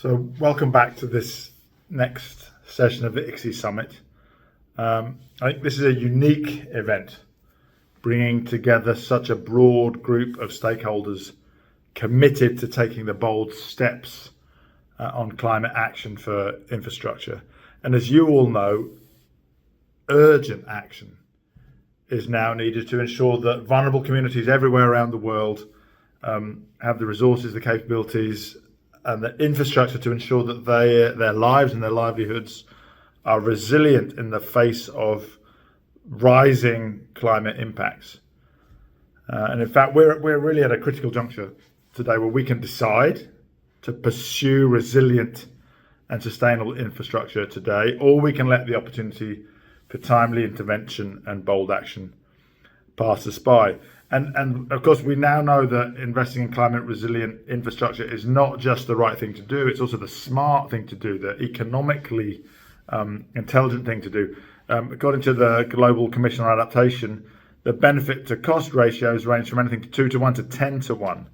So welcome back to this next session of the ICSI Summit. I think this is a unique event, bringing together such a broad group of stakeholders committed to taking the bold steps on climate action for infrastructure. And as you all know, urgent action is now needed to ensure that vulnerable communities everywhere around the world have the resources, the capabilities, and the infrastructure to ensure that their lives and their livelihoods are resilient in the face of rising climate impacts. And in fact, we're really at a critical juncture today where we can decide to pursue resilient and sustainable infrastructure today, or we can let the opportunity for timely intervention and bold action pass us by. And of course, we now know that investing in climate resilient infrastructure is not just the right thing to do, it's also the smart thing to do, the economically intelligent thing to do. According to the Global Commission on Adaptation, the benefit to cost ratios range from anything to 2 to 1 to 10 to 1.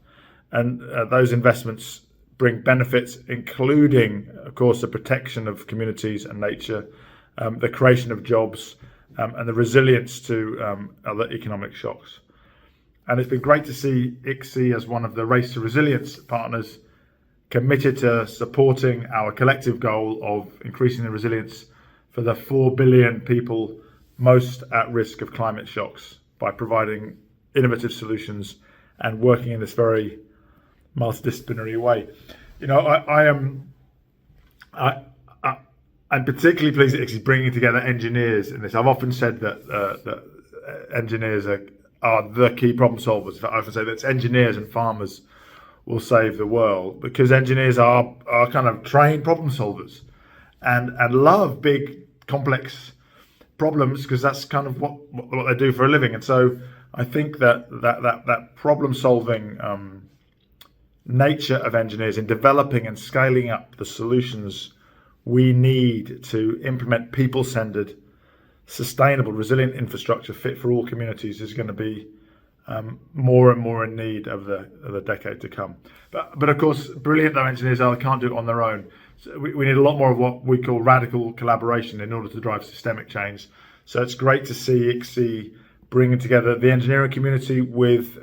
And those investments bring benefits, including, of course, the protection of communities and nature, the creation of jobs, and the resilience to other economic shocks. And it's been great to see ICSI as one of the Race to Resilience partners committed to supporting our collective goal of increasing the resilience for the 4 billion people most at risk of climate shocks by providing innovative solutions and working in this very multidisciplinary way. You know, I'm particularly pleased that ICSI is bringing together engineers in this. I've often said that engineers are the key problem solvers. I often say that it's engineers and farmers will save the world, because engineers are kind of trained problem solvers and love big complex problems, because that's kind of what they do for a living. And so I think that problem solving nature of engineers in developing and scaling up the solutions we need to implement people-centered, sustainable, resilient infrastructure fit for all communities is going to be more and more in need of the decade to come. But of course, brilliant though engineers are, they can't do it on their own. So we need a lot more of what we call radical collaboration in order to drive systemic change. So it's great to see ICSI bringing together the engineering community with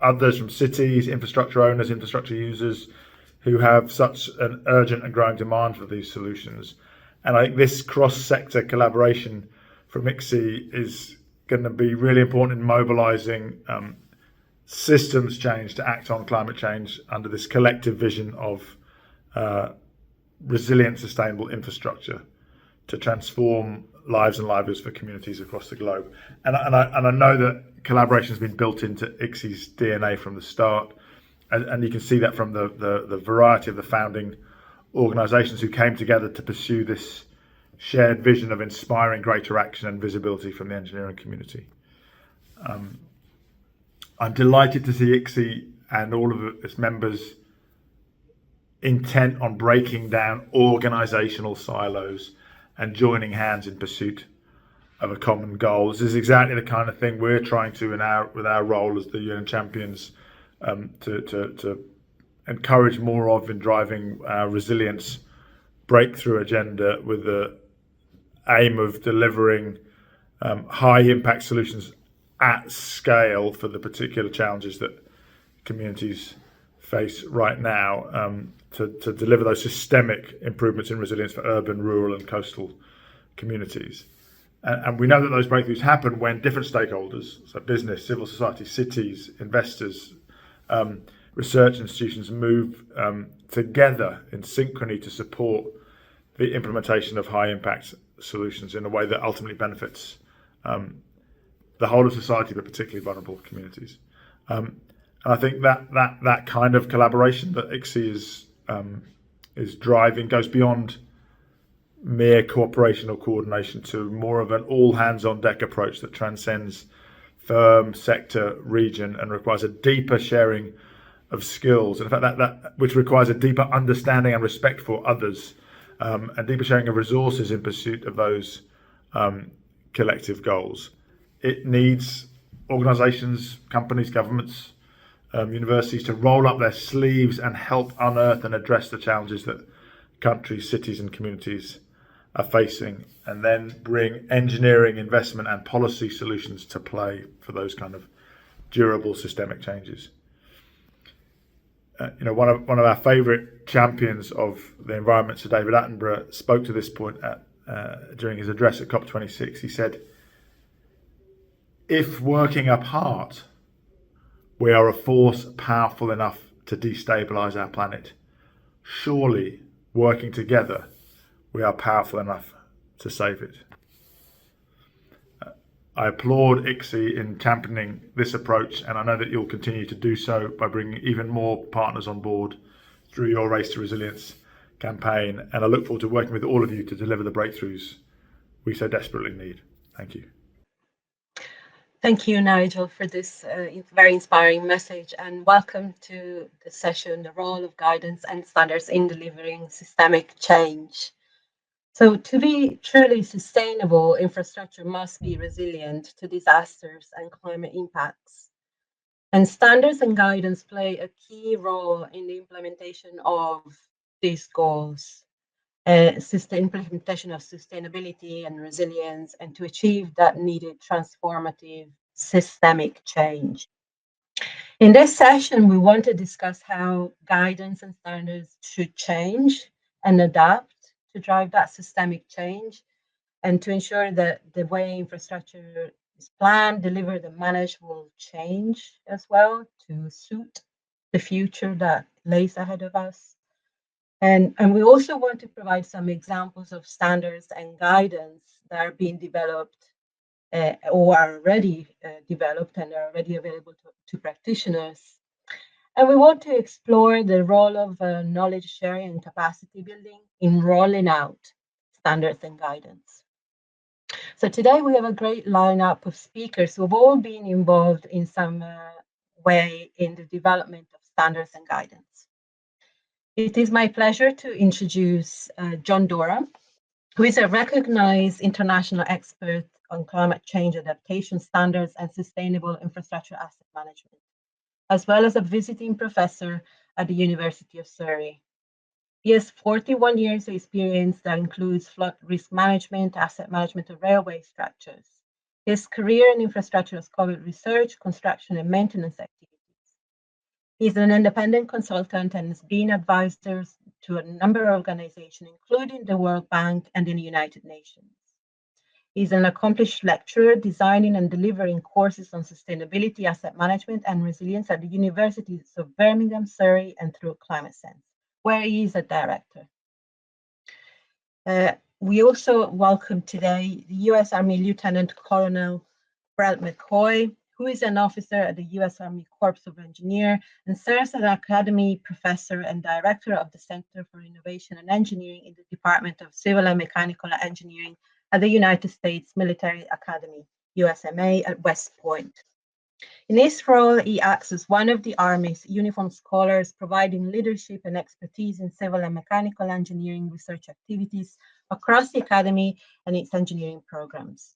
others from cities, infrastructure owners, infrastructure users, who have such an urgent and growing demand for these solutions. And I think this cross-sector collaboration from ICSI is going to be really important in mobilizing systems change to act on climate change under this collective vision of resilient, sustainable infrastructure to transform lives and livelihoods for communities across the globe. And I know that collaboration has been built into ICSI's DNA from the start, and you can see that from the variety of the founding organizations who came together to pursue this shared vision of inspiring greater action and visibility from the engineering community. I'm delighted to see ICSI and all of its members intent on breaking down organizational silos and joining hands in pursuit of a common goal. This is exactly the kind of thing we're trying to, with our role as the UN champions, to encourage more of in driving our resilience breakthrough agenda, with the aim of delivering high impact solutions at scale for the particular challenges that communities face right now, to deliver those systemic improvements in resilience for urban, rural and coastal communities. And we know that those breakthroughs happen when different stakeholders, so business, civil society, cities, investors, research institutions move together in synchrony to support the implementation of high impact solutions in a way that ultimately benefits the whole of society, but particularly vulnerable communities. And I think that kind of collaboration that ICSI is driving goes beyond mere cooperation or coordination to more of an all hands on deck approach that transcends firm, sector, region, and requires a deeper sharing of skills. And in fact, that which requires a deeper understanding and respect for others, and deeper sharing of resources in pursuit of those collective goals. It needs organizations, companies, governments, universities to roll up their sleeves and help unearth and address the challenges that countries, cities and communities are facing, and then bring engineering, investment and policy solutions to play for those kind of durable systemic changes. One of our favourite champions of the environment, Sir David Attenborough, spoke to this point during his address at COP26. He said, if working apart, we are a force powerful enough to destabilise our planet, surely working together, we are powerful enough to save it. I applaud ICSI in championing this approach, and I know that you'll continue to do so by bringing even more partners on board through your Race to Resilience campaign, and I look forward to working with all of you to deliver the breakthroughs we so desperately need. Thank you. Thank you, Nigel, for this very inspiring message, and welcome to the session, the role of guidance and standards in delivering systemic change. So to be truly sustainable, infrastructure must be resilient to disasters and climate impacts. And standards and guidance play a key role in the implementation of these goals, implementation of sustainability and resilience, and to achieve that needed transformative systemic change. In this session, we want to discuss how guidance and standards should change and adapt to drive that systemic change, and to ensure that the way infrastructure is planned, delivered, and managed will change as well to suit the future that lays ahead of us. And we also want to provide some examples of standards and guidance that are being developed or are already developed and are already available to practitioners. And we want to explore the role of knowledge sharing and capacity building in rolling out standards and guidance. So today we have a great lineup of speakers who have all been involved in some way in the development of standards and guidance. It is my pleasure to introduce John Dora, who is a recognized international expert on climate change adaptation standards and sustainable infrastructure asset management, as well as a visiting professor at the University of Surrey. He has 41 years of experience that includes flood risk management, asset management of railway structures. His career in infrastructure has covered research, construction, and maintenance activities. He's an independent consultant and has been advisor to a number of organizations, including the World Bank and the United Nations. He's an accomplished lecturer, designing and delivering courses on sustainability, asset management, and resilience at the Universities of Birmingham, Surrey, and through Climate Sense, where he is a director. We also welcome today the U.S. Army Lieutenant Colonel Brett McCoy, who is an officer at the U.S. Army Corps of Engineers and serves as an academy professor and director of the Center for Innovation and Engineering in the Department of Civil and Mechanical Engineering at the United States Military Academy, USMA, at West Point. In his role, he acts as one of the Army's uniformed scholars, providing leadership and expertise in civil and mechanical engineering research activities across the Academy and its engineering programs.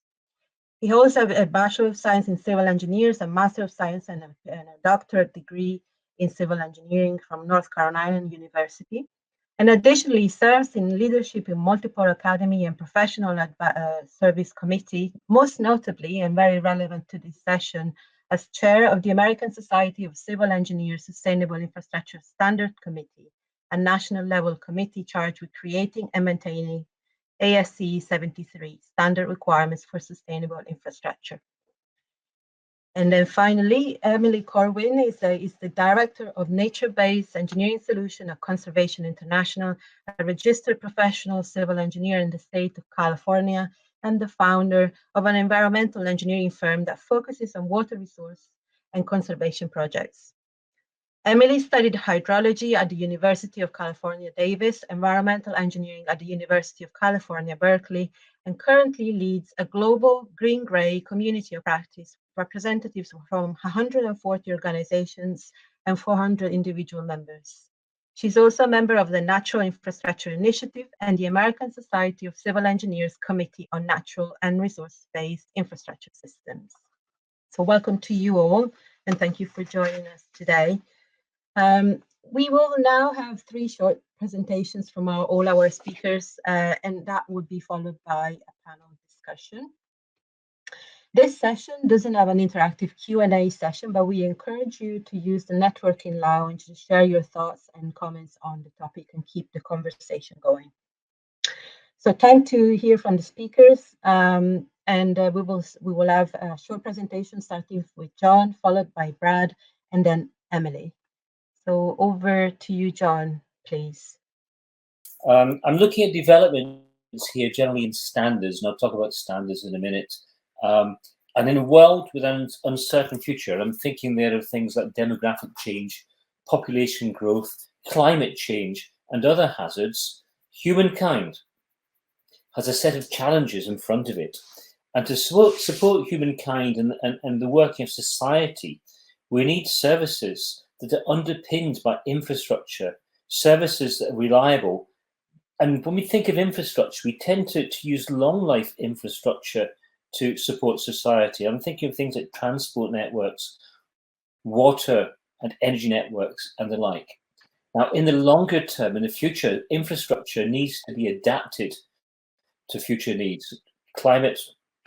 He holds a Bachelor of Science in Civil Engineers, a Master of Science, and a doctorate degree in Civil Engineering from North Carolina University. And additionally, serves in leadership in multiple academy and professional service committee, most notably and very relevant to this session, as chair of the American Society of Civil Engineers Sustainable Infrastructure Standard Committee, a national level committee charged with creating and maintaining ASCE 73 standard requirements for sustainable infrastructure. And then finally, Emily Corwin is the director of Nature-Based Engineering Solution at Conservation International, a registered professional civil engineer in the state of California, and the founder of an environmental engineering firm that focuses on water resource and conservation projects. Emily studied hydrology at the University of California, Davis, environmental engineering at the University of California, Berkeley, and currently leads a global green-gray community of practice, representatives from 140 organizations and 400 individual members. She's also a member of the Natural Infrastructure Initiative and the American Society of Civil Engineers Committee on Natural and Resource-Based Infrastructure Systems. So welcome to you all, and thank you for joining us today. We will now have 3 short presentations from all our speakers, and that would be followed by a panel discussion. This session doesn't have an interactive Q&A session, but we encourage you to use the networking lounge to share your thoughts and comments on the topic and keep the conversation going. So time to hear from the speakers, and we will have a short presentation starting with John, followed by Brad, and then Emily. So over to you, John, please. I'm looking at developments here generally in standards, and I'll talk about standards in a minute. And in a world with an uncertain future, I'm thinking there of things like demographic change, population growth, climate change, and other hazards. Humankind has a set of challenges in front of it. And to support humankind and the working of society, we need services that are underpinned by infrastructure, services that are reliable. And when we think of infrastructure, we tend to use long life infrastructure to support society. I'm thinking of things like transport networks, water and energy networks, and the like. Now, in the longer term, in the future, infrastructure needs to be adapted to future needs. Climate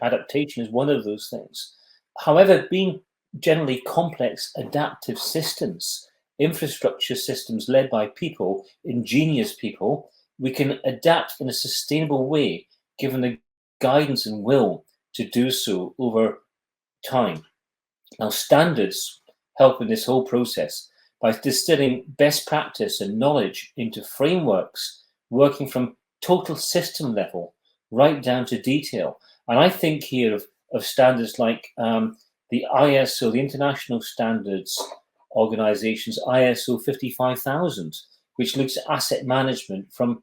adaptation is one of those things. However, being generally complex adaptive systems, infrastructure systems led by people, ingenious people, we can adapt in a sustainable way, given the guidance and will to do so over time. Now, standards help in this whole process by distilling best practice and knowledge into frameworks, working from total system level right down to detail. And I think here of standards like the ISO, the International Standards Organization's ISO 55000, which looks at asset management from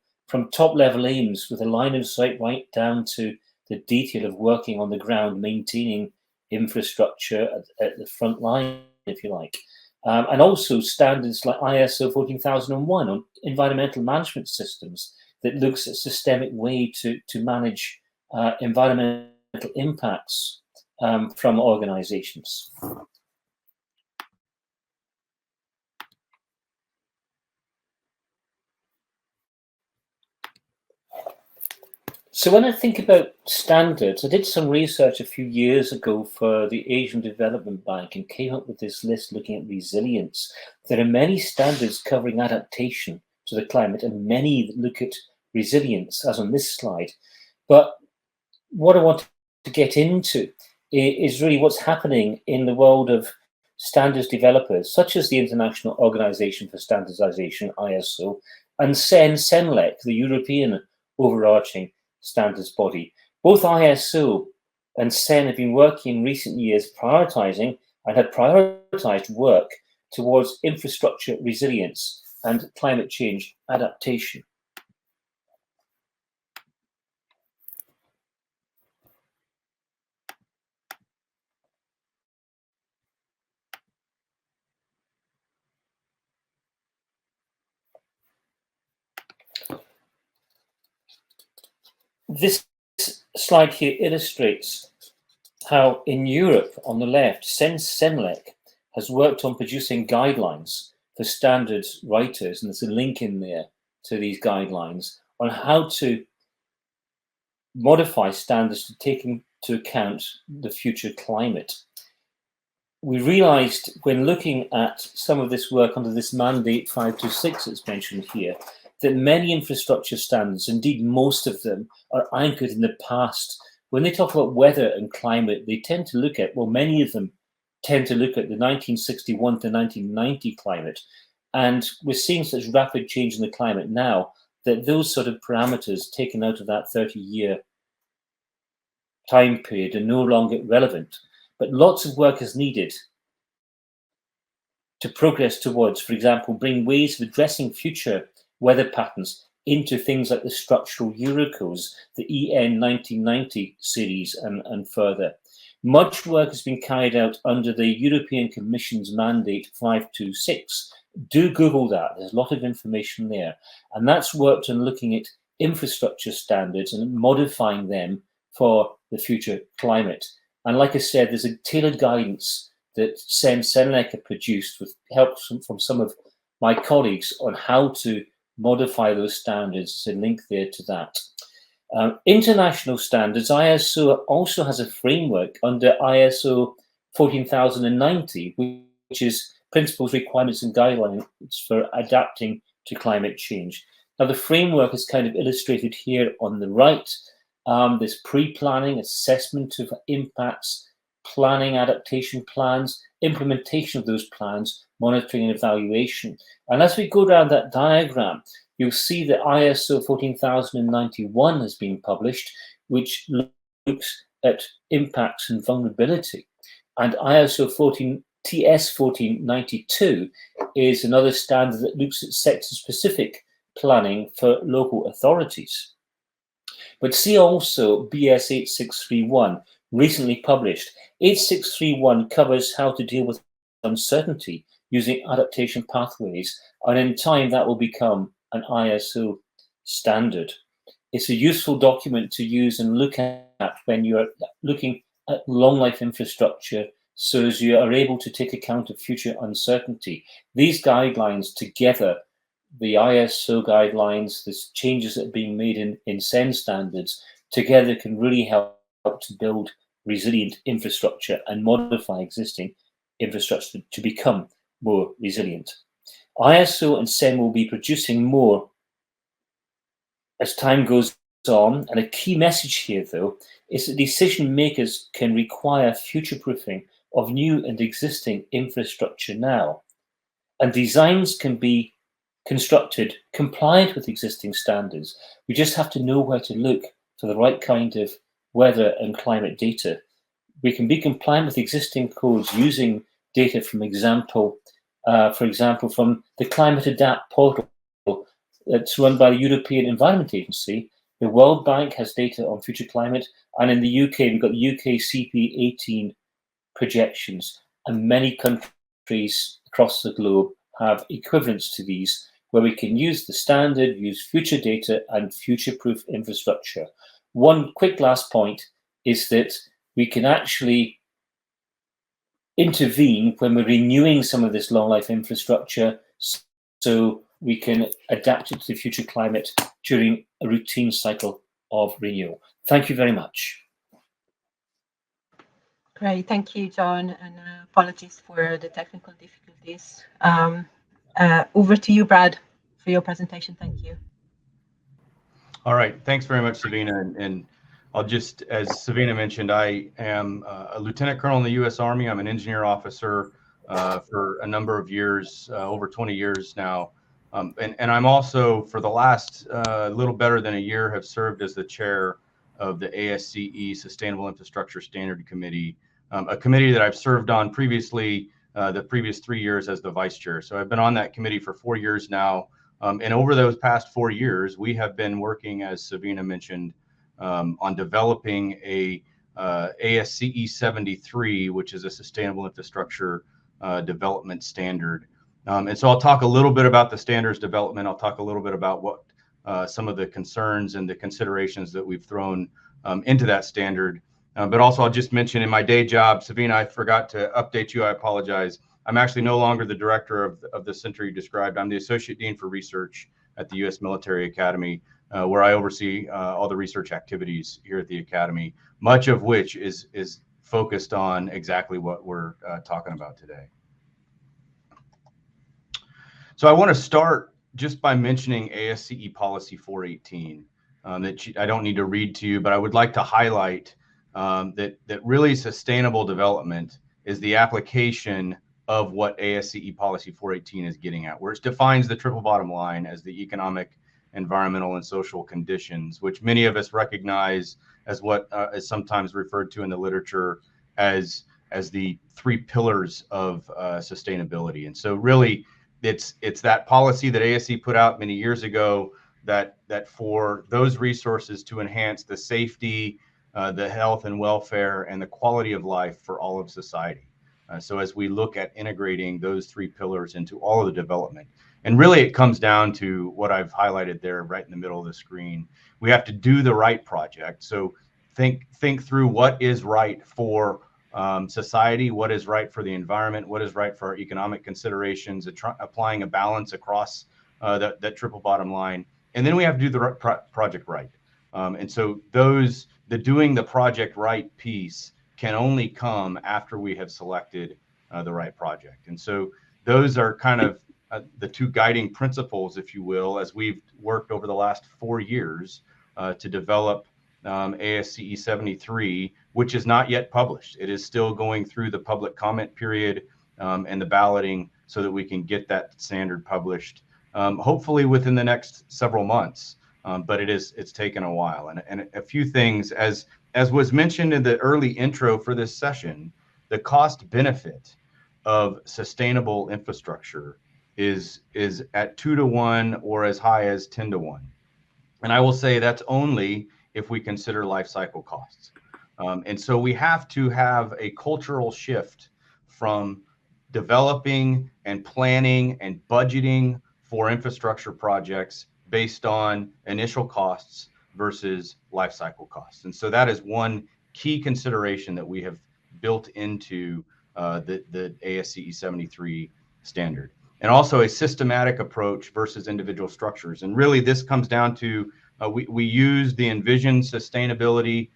top level aims with a line of sight right down to the detail of working on the ground, maintaining infrastructure at the front line, if you like. And also standards like ISO 14001 on environmental management systems that looks at systemic way to manage environmental impacts from organizations. So when I think about standards, I did some research a few years ago for the Asian Development Bank and came up with this list looking at resilience. There are many standards covering adaptation to the climate and many that look at resilience, as on this slide. But what I want to get into is really what's happening in the world of standards developers, such as the International Organization for Standardization, ISO, and CEN-CENELEC, the European overarching standards body. Both ISO and CEN have been working in recent years prioritizing and have prioritized work towards infrastructure resilience and climate change adaptation. This slide here illustrates how in Europe, on the left, CEN-CENELEC has worked on producing guidelines for standards writers, and there's a link in there to these guidelines on how to modify standards to take into account the future climate. We realized when looking at some of this work under this mandate 526 that's mentioned here, that many infrastructure standards, indeed most of them, are anchored in the past. When they talk about weather and climate, they tend to look at, well, many of them tend to look at the 1961 to 1990 climate. And we're seeing such rapid change in the climate now that those sort of parameters taken out of that 30-year time period are no longer relevant. But lots of work is needed to progress towards, for example, bring ways of addressing future weather patterns into things like the structural Eurocodes, the EN 1990 series and further. Much work has been carried out under the European Commission's mandate 526. Do Google that, there's a lot of information there. And that's worked on looking at infrastructure standards and modifying them for the future climate. And like I said, there's a tailored guidance that CEN-CENELEC have produced with help from some of my colleagues on how to modify those standards. There's a link there to that. International standards, ISO also has a framework under ISO 14090, which is principles, requirements, and guidelines for adapting to climate change. Now, the framework is kind of illustrated here on the right. There's pre-planning, assessment of impacts, planning adaptation plans, implementation of those plans, monitoring and evaluation. And as we go down that diagram, you'll see that ISO 14091 has been published, which looks at impacts and vulnerability. And ISO TS 1492 is another standard that looks at sector-specific planning for local authorities. But see also BS 8631, recently published. 8631 covers how to deal with uncertainty using adaptation pathways, and in time that will become an ISO standard. It's a useful document to use and look at when you're looking at long life infrastructure, so as you are able to take account of future uncertainty. These guidelines together, the ISO guidelines, the changes that are being made in SEN standards, together can really help to build resilient infrastructure and modify existing infrastructure to become more resilient. ISO and SEN will be producing more as time goes on, and a key message here, though, is that decision makers can require future-proofing of new and existing infrastructure now, and designs can be constructed compliant with existing standards. We just have to know where to look for the right kind of weather and climate data. We can be compliant with existing codes using data from for example, from the Climate Adapt portal that's run by the European Environment Agency. The World Bank has data on future climate, and in the UK, we've got the UK CP18 projections, and many countries across the globe have equivalents to these, where we can use the standard, use future data, and future-proof infrastructure. One quick last point is that we can actually intervene when we're renewing some of this long life infrastructure, so we can adapt it to the future climate during a routine cycle of renewal. Thank you very much. Great, thank you, John, and apologies for the technical difficulties. Over to you, Brad, for your presentation. Thank you. All right, thanks very much, Savina. And I'll just, as Savina mentioned, I am a lieutenant colonel in the U.S. Army. I'm an engineer officer for a number of years, over 20 years now. And I'm also, for the last little better than a year, have served as the chair of the ASCE Sustainable Infrastructure Standard Committee, a committee that I've served on previously, the previous 3 years as the vice chair. So I've been on that committee for 4 years now. And over those past 4 years, we have been working, as Savina mentioned, on developing a ASCE 73, which is a sustainable infrastructure development standard. And so I'll talk a little bit about the standards development. I'll talk a little bit about what some of the concerns and the considerations that we've thrown into that standard. But also I'll just mention in my day job, Savina, I forgot to update you. I apologize. I'm actually no longer the director of the center you described. I'm the Associate Dean for Research at the U.S. Military Academy, where I oversee all the research activities here at the Academy, much of which is focused on exactly what we're talking about today. So I want to start just by mentioning ASCE Policy 418 that I don't need to read to you, but I would like to highlight that really sustainable development is the application of what ASCE Policy 418 is getting at, where it defines the triple bottom line as the economic, environmental, and social conditions, which many of us recognize as what is sometimes referred to in the literature as the 3 pillars of sustainability. And so really, it's that policy that ASCE put out many years ago that for those resources to enhance the safety, the health and welfare, and the quality of life for all of society. So as we look at integrating those 3 pillars into all of the development, and really it comes down to what I've highlighted there right in the middle of the screen. We have to do the right project. So think through what is right for society, what is right for the environment, what is right for our economic considerations, applying a balance across that triple bottom line. And then we have to do the project right. And so the doing the project right piece can only come after we have selected the right project. And so those are kind of the two guiding principles, if you will, as we've worked over the last 4 years to develop ICSI 73, which is not yet published. It is still going through the public comment period and the balloting so that we can get that standard published, hopefully within the next several months. But it's taken a while. And a few things, as was mentioned in the early intro for this session, the cost benefit of sustainable infrastructure is at 2 to 1 or as high as 10 to 1. And I will say that's only if we consider life cycle costs. And so we have to have a cultural shift from developing and planning and budgeting for infrastructure projects based on initial costs versus life cycle costs. And so that is one key consideration that we have built into the ICSI 73 standard. And also a systematic approach versus individual structures. And really this comes down to we use the Envision sustainability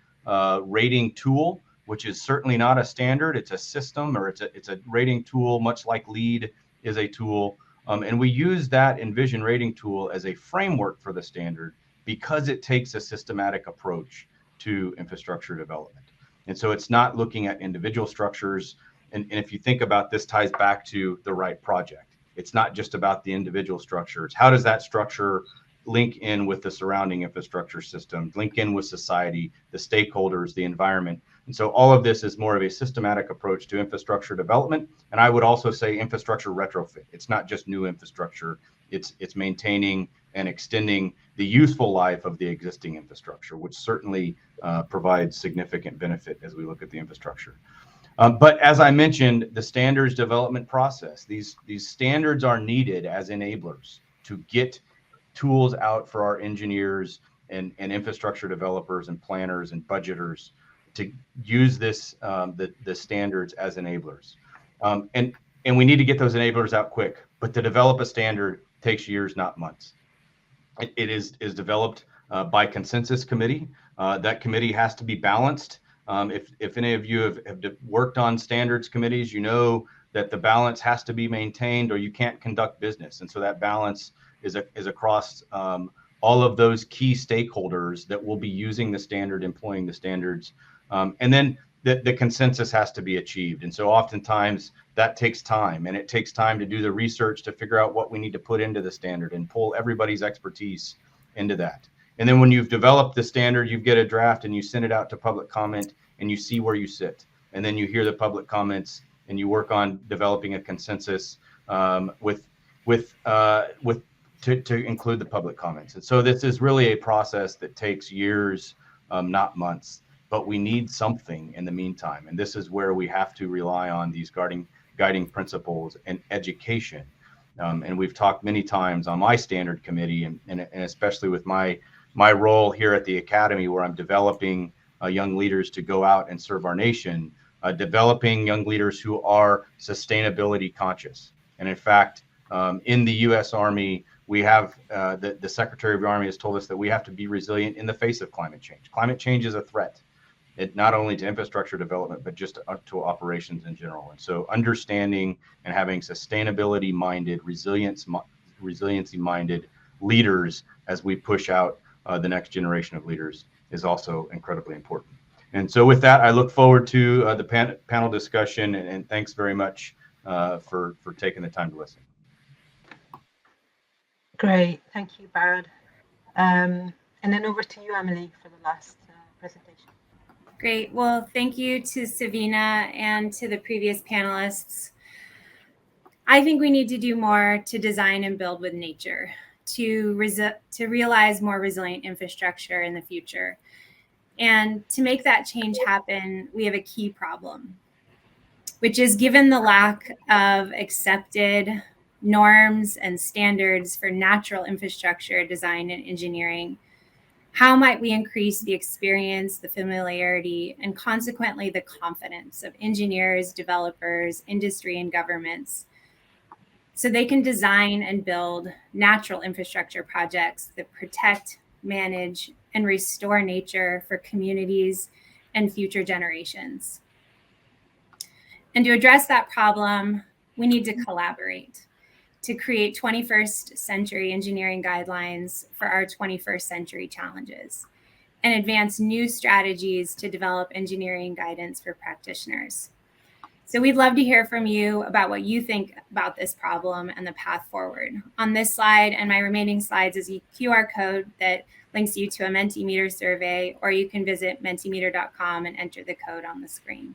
rating tool, which is certainly not a standard. It's a system, or it's a rating tool, much like LEED is a tool. And we use that Envision rating tool as a framework for the standard because it takes a systematic approach to infrastructure development. And so it's not looking at individual structures. And if you think about this, ties back to the right project. It's not just about the individual structures. How does that structure link in with the surrounding infrastructure system, link in with society, the stakeholders, the environment? And so all of this is more of a systematic approach to infrastructure development. And I would also say infrastructure retrofit. It's not just new infrastructure. It's maintaining and extending the useful life of the existing infrastructure, which certainly provides significant benefit as we look at the infrastructure. But as I mentioned, the standards development process, these standards are needed as enablers to get tools out for our engineers and infrastructure developers and planners and budgeters to use this the standards as enablers. And we need to get those enablers out quick, but to develop a standard takes years, not months. It is developed by consensus committee. That committee has to be balanced. If any of you have worked on standards committees, you know that the balance has to be maintained or you can't conduct business. And so that balance is across all of those key stakeholders that will be using the standard, employing the standards. And then the consensus has to be achieved. And so oftentimes that takes time, and it takes time to do the research to figure out what we need to put into the standard and pull everybody's expertise into that. And then when you've developed the standard, you get a draft and you send it out to public comment and you see where you sit. And then you hear the public comments and you work on developing a consensus to include the public comments. And so this is really a process that takes years, not months, but we need something in the meantime. And this is where we have to rely on these guiding principles and education. And we've talked many times on my standard committee and especially with my role here at the Academy, where I'm developing young leaders to go out and serve our nation, developing young leaders who are sustainability conscious. And in fact, in the U.S. Army, we have the Secretary of the Army has told us that we have to be resilient in the face of climate change. Climate change is a threat, not only to infrastructure development, but just to operations in general. And so understanding and having sustainability-minded, resiliency-minded leaders as we push out the next generation of leaders is also incredibly important. And so with that, I look forward to the panel discussion, and thanks very much for taking the time to listen. Great, thank you, Barad. And then over to you, Emily, for the last presentation. Great. Well, thank you to Savina and to the previous panelists. I think we need to do more to design and build with nature to realize more resilient infrastructure in the future. And to make that change happen, we have a key problem, which is given the lack of accepted norms and standards for natural infrastructure design and engineering, how might we increase the experience, the familiarity, and consequently the confidence of engineers, developers, industry, and governments so they can design and build natural infrastructure projects that protect, manage, and restore nature for communities and future generations. And to address that problem, we need to collaborate to create 21st century engineering guidelines for our 21st century challenges and advance new strategies to develop engineering guidance for practitioners. So we'd love to hear from you about what you think about this problem and the path forward. On this slide and my remaining slides is a QR code that links you to a Mentimeter survey, or you can visit mentimeter.com and enter the code on the screen.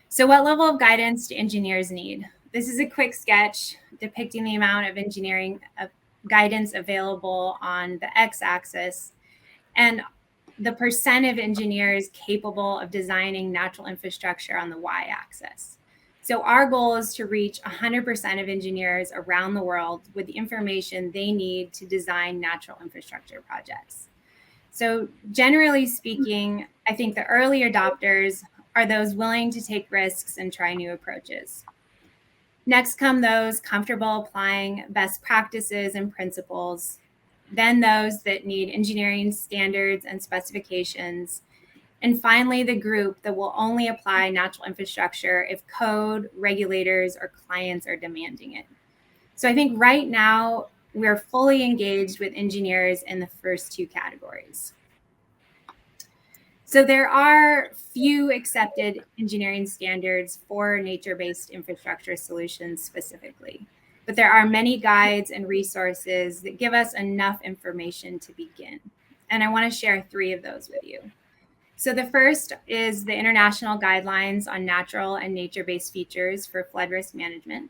So what level of guidance do engineers need? This is a quick sketch depicting the amount of engineering guidance available on the x-axis and the percent of engineers capable of designing natural infrastructure on the y-axis. So our goal is to reach 100% of engineers around the world with the information they need to design natural infrastructure projects. So generally speaking, I think the early adopters are those willing to take risks and try new approaches. Next come those comfortable applying best practices and principles, then those that need engineering standards and specifications, and finally the group that will only apply natural infrastructure if code, regulators, or clients are demanding it. So I think right now we're fully engaged with engineers in the first two categories. So there are few accepted engineering standards for nature-based infrastructure solutions specifically, but there are many guides and resources that give us enough information to begin. And I want to share 3 of those with you. So the first is the International Guidelines on Natural and Nature-Based Features for Flood Risk Management.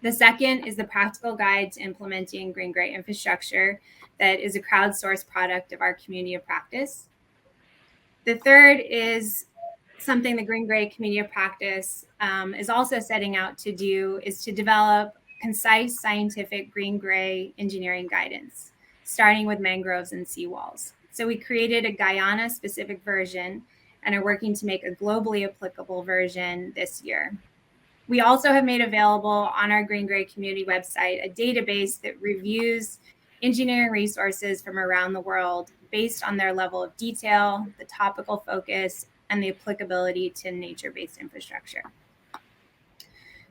The second is the Practical Guide to Implementing Green-Gray Infrastructure that is a crowdsourced product of our community of practice. The third is something the Green-Gray Community of Practice is also setting out to do, is to develop concise scientific green-gray engineering guidance, starting with mangroves and seawalls. So we created a Guyana-specific version and are working to make a globally applicable version this year. We also have made available on our Green-Gray community website a database that reviews engineering resources from around the world based on their level of detail, the topical focus, and the applicability to nature-based infrastructure.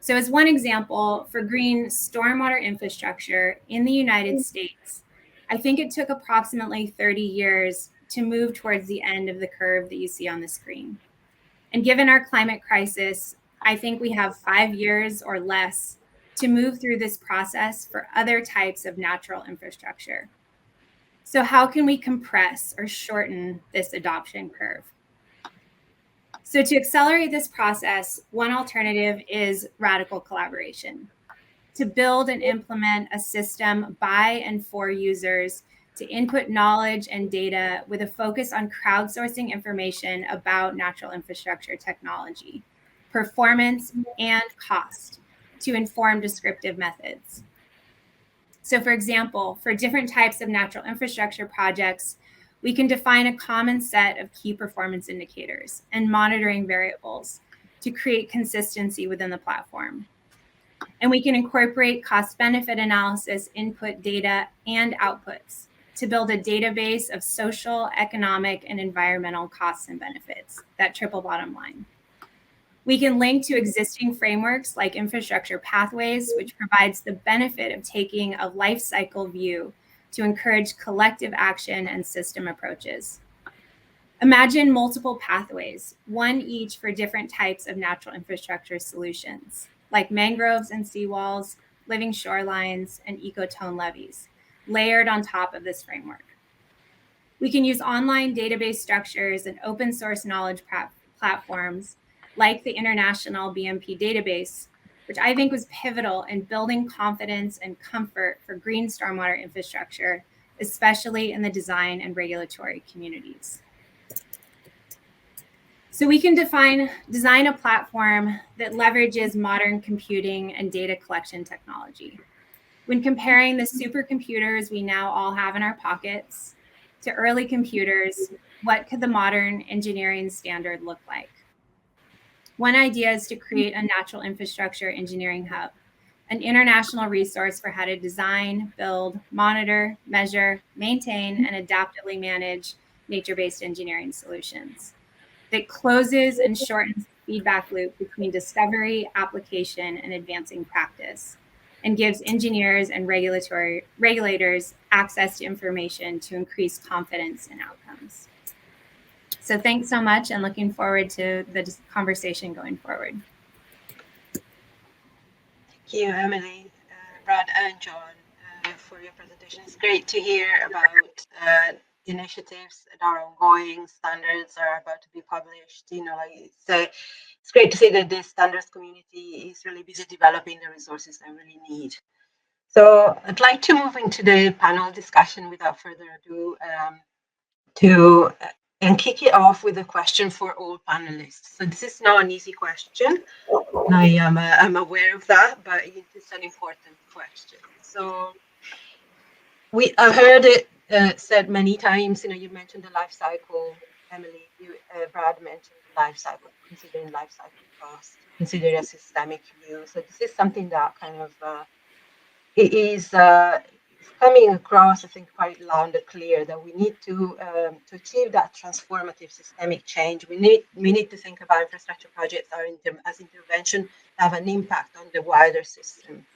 So as one example, for green stormwater infrastructure in the United States, I think it took approximately 30 years to move towards the end of the curve that you see on the screen. And given our climate crisis, I think we have 5 years or less to move through this process for other types of natural infrastructure. So how can we compress or shorten this adoption curve? So to accelerate this process, one alternative is radical collaboration. To build and implement a system by and for users to input knowledge and data with a focus on crowdsourcing information about natural infrastructure technology, performance, and cost to inform descriptive methods. So for example, for different types of natural infrastructure projects, we can define a common set of key performance indicators and monitoring variables to create consistency within the platform. And we can incorporate cost-benefit analysis, input data, and outputs to build a database of social, economic, and environmental costs and benefits, that triple bottom line. We can link to existing frameworks like infrastructure pathways, which provides the benefit of taking a life cycle view to encourage collective action and system approaches. Imagine multiple pathways, one each for different types of natural infrastructure solutions, like mangroves and seawalls, living shorelines, and ecotone levees, layered on top of this framework. We can use online database structures and open source knowledge platforms like the International BMP database, which I think was pivotal in building confidence and comfort for green stormwater infrastructure, especially in the design and regulatory communities. So we can design a platform that leverages modern computing and data collection technology. When comparing the supercomputers we now all have in our pockets to early computers, what could the modern engineering standard look like? One idea is to create a natural infrastructure engineering hub, an international resource for how to design, build, monitor, measure, maintain, and adaptively manage nature-based engineering solutions that closes and shortens the feedback loop between discovery, application, and advancing practice, and gives engineers and regulators access to information to increase confidence in outcomes. So thanks so much, and looking forward to the conversation going forward. Thank you, Emily, Brad, and John, for your presentation. It's great to hear about initiatives that are ongoing. Standards are about to be published. It's great to see that the standards community is really busy developing the resources they really need. So I'd like to move into the panel discussion without further ado, and kick it off with a question for all panelists. So this is not an easy question. I'm aware of that, but it's an important question. So I've heard it said many times. You mentioned the life cycle, Emily. Brad mentioned the life cycle, considering life cycle cost, considering a systemic view. So this is something that kind of it is coming across, I think, quite loud and clear that we need to achieve that transformative systemic change. We need to think about infrastructure projects as intervention have an impact on the wider system.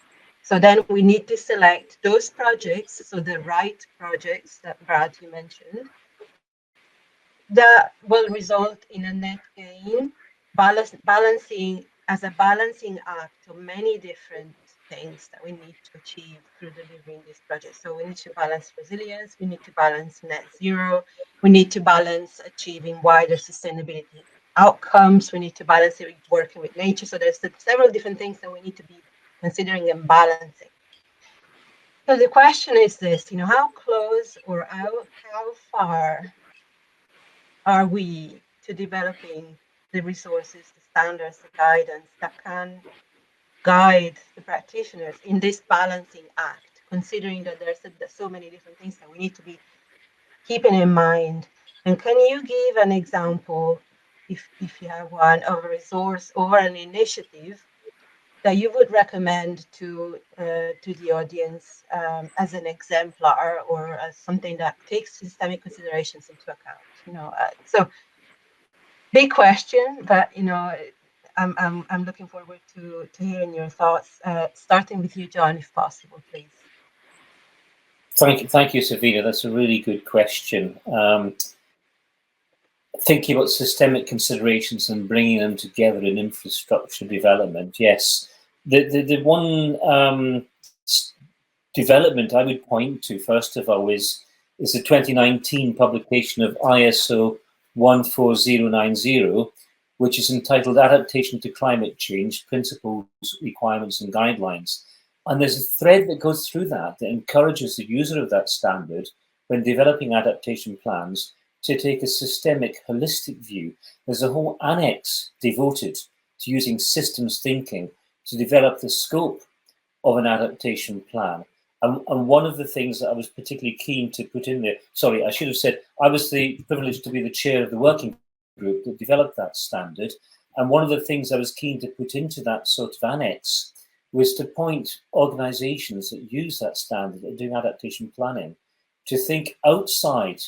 So then we need to select those projects, so the right projects that Brad, you mentioned, that will result in a net gain, balancing as a balancing act of many different things that we need to achieve through delivering this project. So we need to balance resilience, we need to balance net zero, we need to balance achieving wider sustainability outcomes, we need to balance it with working with nature. So there's several different things that we need to be considering and balancing. So the question is this, how close or how far are we to developing the resources, the standards, the guidance that can guide the practitioners in this balancing act, considering that there's so many different things that we need to be keeping in mind? And can you give an example, if you have one, of a resource or an initiative that you would recommend to the audience as an exemplar or as something that takes systemic considerations into account? So big question, but I'm looking forward to hearing your thoughts. Starting with you, John, if possible, please. Thank you, Savina. That's a really good question. Thinking about systemic considerations and bringing them together in infrastructure development, yes. The one development I would point to, first of all, is the 2019 publication of ISO 14090, which is entitled Adaptation to Climate Change, Principles, Requirements and Guidelines. And there's a thread that goes through that encourages the user of that standard when developing adaptation plans to take a systemic, holistic view. There's a whole annex devoted to using systems thinking to develop the scope of an adaptation plan. And one of the things that I was particularly keen to put in there, sorry, I should have said, I was privileged to be the chair of the working group that developed that standard. And one of the things I was keen to put into that sort of annex was to point organizations that use that standard, that are doing adaptation planning, to think outside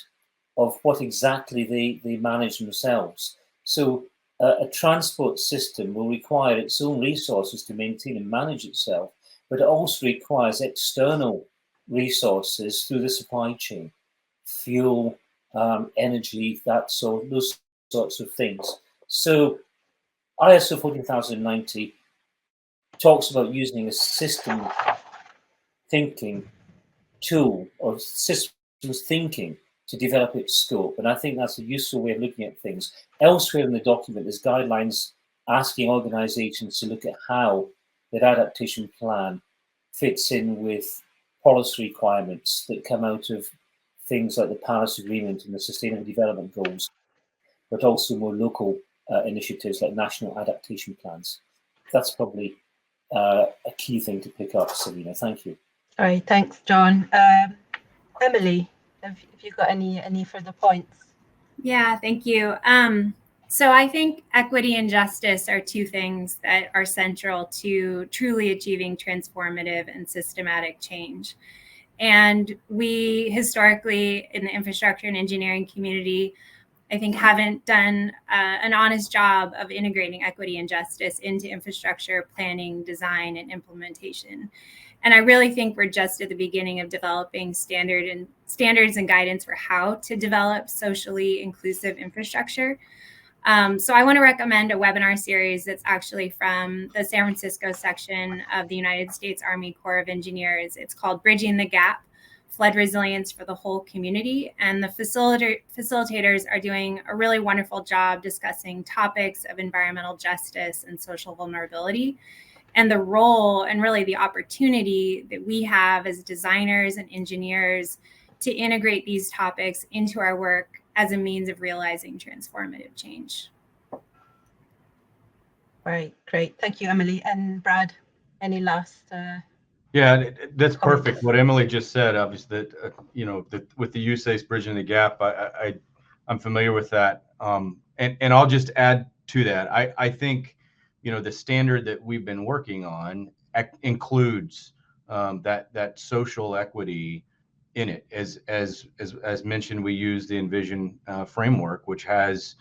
of what exactly they manage themselves. So a transport system will require its own resources to maintain and manage itself, but it also requires external resources through the supply chain, fuel, energy, those sorts of things. So ISO 14090 talks about using a system thinking tool or systems thinking to develop its scope. And I think that's a useful way of looking at things. Elsewhere in the document, there's guidelines asking organizations to look at how their adaptation plan fits in with policy requirements that come out of things like the Paris Agreement and the Sustainable Development Goals, but also more local initiatives like national adaptation plans. That's probably a key thing to pick up, Savina. Thank you. All right, thanks, John. Emily, have you got any further points? Yeah, thank you. So I think equity and justice are two things that are central to truly achieving transformative and systematic change. And we historically in the infrastructure and engineering community, I think, haven't done an honest job of integrating equity and justice into infrastructure planning, design, and implementation. And I really think we're just at the beginning of developing standards and guidance for how to develop socially inclusive infrastructure. So I want to recommend a webinar series that's actually from the San Francisco section of the United States Army Corps of Engineers. It's called Bridging the Gap, Flood Resilience for the Whole Community. And the facilitators are doing a really wonderful job discussing topics of environmental justice and social vulnerability, and the role and really the opportunity that we have as designers and engineers to integrate these topics into our work as a means of realizing transformative change. Right, great. Thank you, Emily. And Brad, any last? Yeah, that's perfect. What Emily just said, obviously, that you know, that with the USACE Bridging the Gap, I'm familiar with that. And I'll just add to that. I think, you know, the standard that we've been working on includes that social equity in it. As mentioned, we use the Envision framework, which has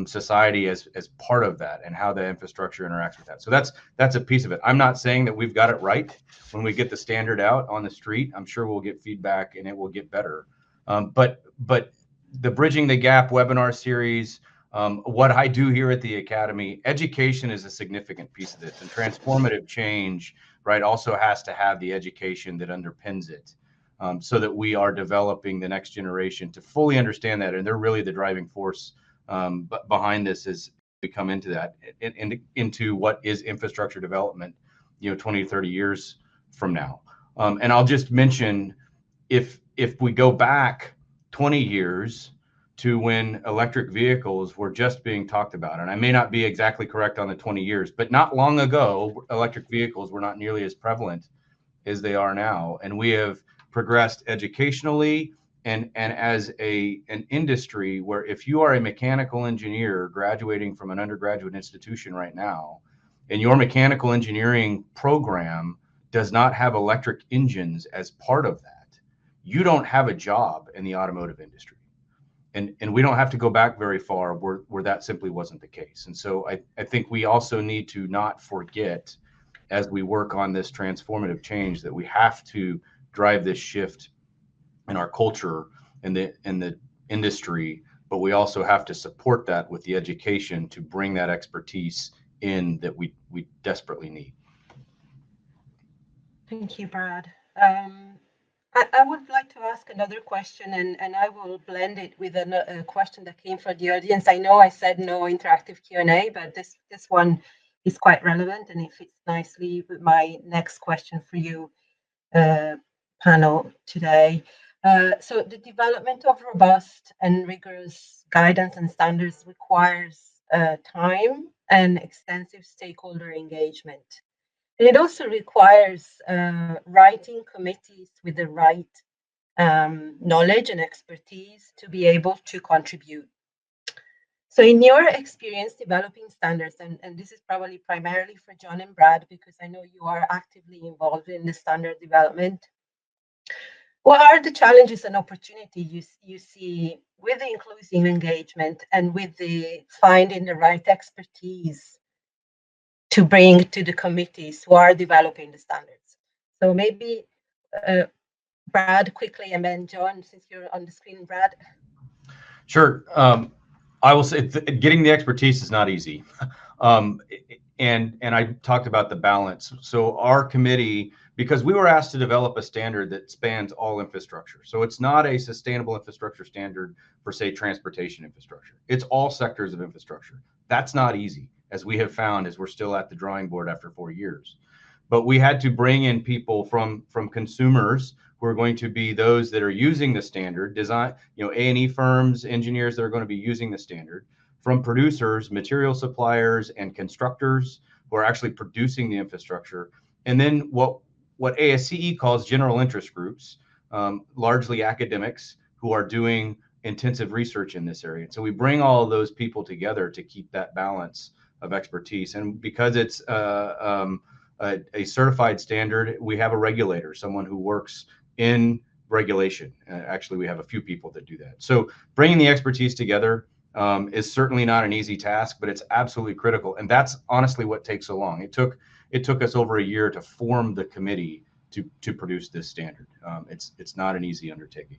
society as part of that and how the infrastructure interacts with that. So that's a piece of it. I'm not saying that we've got it right. When we get the standard out on the street, I'm sure we'll get feedback and it will get better. But the Bridging the Gap webinar series, what I do here at the Academy, education is a significant piece of this, and transformative change, right, also has to have the education that underpins it. So that we are developing the next generation to fully understand that, and they're really the driving force behind this as we come into that, into what is infrastructure development, you know, 20 to 30 years from now. And I'll just mention, if we go back 20 years to when electric vehicles were just being talked about, and I may not be exactly correct on the 20 years, but not long ago, electric vehicles were not nearly as prevalent as they are now. And we have progressed educationally and as an industry where if you are a mechanical engineer graduating from an undergraduate institution right now, and your mechanical engineering program does not have electric engines as part of that, you don't have a job in the automotive industry. And we don't have to go back very far where that simply wasn't the case. And so I think we also need to not forget, as we work on this transformative change, that we have to drive this shift in our culture and the industry, but we also have to support that with the education to bring that expertise in that we desperately need. Thank you, Brad. I would like to ask another question, and I will blend it with a question that came from the audience. I know I said no interactive Q&A, but this one is quite relevant, and it fits nicely with my next question for you, panel today. So the development of robust and rigorous guidance and standards requires time and extensive stakeholder engagement. And it also requires writing committees with the right knowledge and expertise to be able to contribute. So in your experience developing standards, and this is probably primarily for John and Brad, because I know you are actively involved in the standard development, what are the challenges and opportunities you see with the inclusive engagement and with the finding the right expertise to bring to the committees who are developing the standards? So maybe Brad quickly, and then John, since you're on the screen, Brad. Sure. I will say getting the expertise is not easy. And I talked about the balance. So our committee, because we were asked to develop a standard that spans all infrastructure. So it's not a sustainable infrastructure standard for, say, transportation infrastructure. It's all sectors of infrastructure. That's not easy, as we have found, as we're still at the drawing board after 4 years. But we had to bring in people from consumers who are going to be those that are using the standard, design, you know, A&E firms, engineers that are going to be using the standard, from producers, material suppliers, and constructors who are actually producing the infrastructure. And then what ASCE calls general interest groups, largely academics, who are doing intensive research in this area. So we bring all of those people together to keep that balance of expertise. And because it's a certified standard, we have a regulator, someone who works in regulation. Actually, we have a few people that do that. So bringing the expertise together is certainly not an easy task, but it's absolutely critical. And that's honestly what takes so long. It took us over a year to form the committee to produce this standard. It's not an easy undertaking.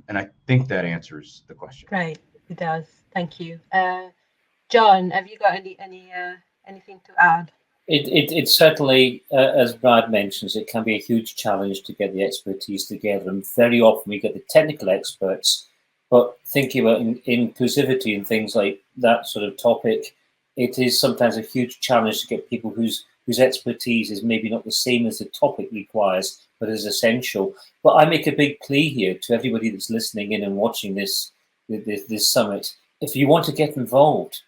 And I think that answers the question. Right, it does. Thank you. John, have you got anything to add? It certainly, as Brad mentions, it can be a huge challenge to get the expertise together. And very often we get the technical experts, but thinking about inclusivity and things like that sort of topic, it is sometimes a huge challenge to get people whose expertise is maybe not the same as the topic requires, but is essential. But I make a big plea here to everybody that's listening in and watching this summit. If you want to get involved,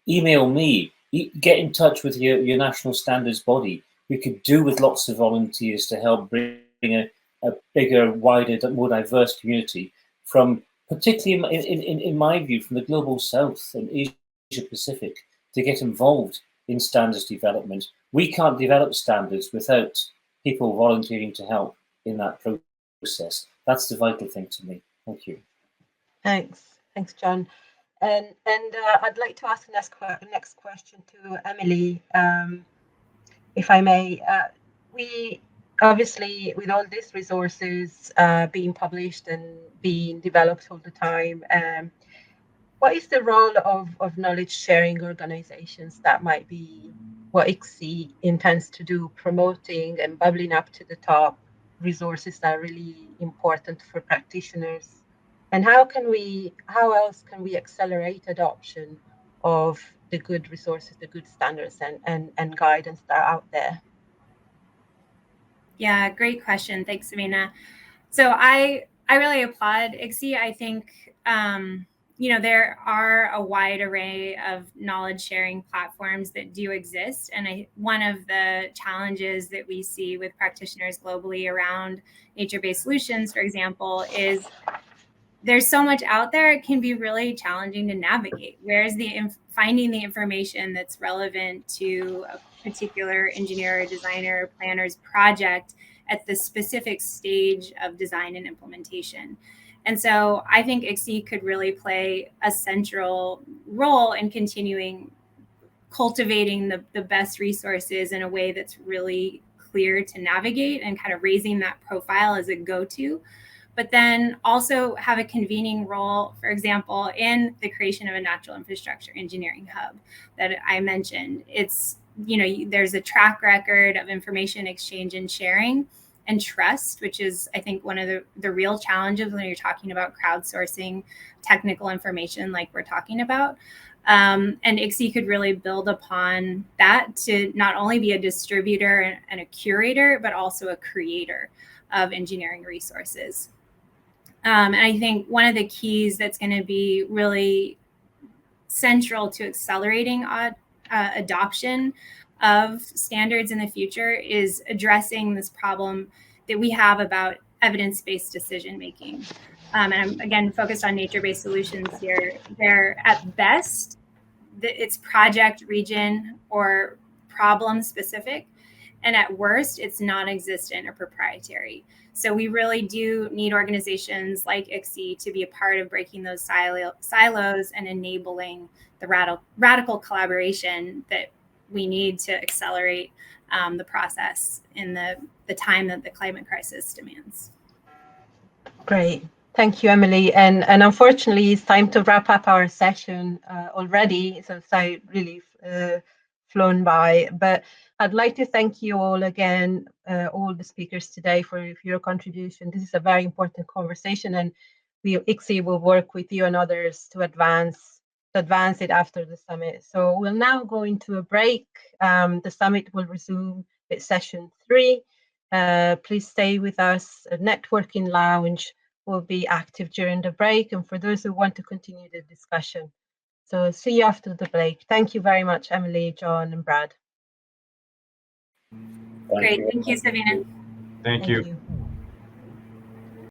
email me, get in touch with your national standards body. We could do with lots of volunteers to help bring a bigger, wider, more diverse community from, particularly in my view, from the global south and Asia Pacific to get involved in standards development. We can't develop standards without people volunteering to help in that process. That's the vital thing to me. Thank you. Thanks, John. And I'd like to ask the next question to Emily, if I may. We obviously, with all these resources being published and being developed all the time, what is the role of knowledge sharing organizations that might be what ICSI intends to do, promoting and bubbling up to the top resources that are really important for practitioners? And how else can we accelerate adoption of the good resources, the good standards and guidance that are out there? Yeah, great question. Thanks, Savina. So I really applaud ICSI. I think, there are a wide array of knowledge sharing platforms that do exist. And one of the challenges that we see with practitioners globally around nature-based solutions, for example, is there's so much out there, it can be really challenging to navigate. Where's finding the information that's relevant to a particular engineer, designer, planner's project at the specific stage of design and implementation. And so I think ICSI could really play a central role in continuing cultivating the best resources in a way that's really clear to navigate and kind of raising that profile as a go-to. But then also have a convening role, for example, in the creation of a natural infrastructure engineering hub that I mentioned. It's, there's a track record of information exchange and sharing and trust, which is, I think, one of the real challenges when you're talking about crowdsourcing technical information like we're talking about. And ICSI could really build upon that to not only be a distributor and a curator, but also a creator of engineering resources. And I think one of the keys that's going to be really central to accelerating adoption of standards in the future is addressing this problem that we have about evidence-based decision making. And I'm, again, focused on nature-based solutions here. They're at best, it's project, region, or problem specific. And at worst, it's non-existent or proprietary. So we really do need organizations like ICSI to be a part of breaking those silos and enabling the radical collaboration that we need to accelerate the process in the time that the climate crisis demands. Great. Thank you, Emily. And unfortunately, it's time to wrap up our session already. So it's really flown by. But I'd like to thank you all again, all the speakers today for your contribution. This is a very important conversation, and ICSI will work with you and others to advance it after the summit. So we'll now go into a break. The summit will resume with session 3. Please stay with us. A networking lounge will be active during the break, and for those who want to continue the discussion. So see you after the break. Thank you very much, Emily, John, and Brad. Great. Thank you, Savina. Thank you.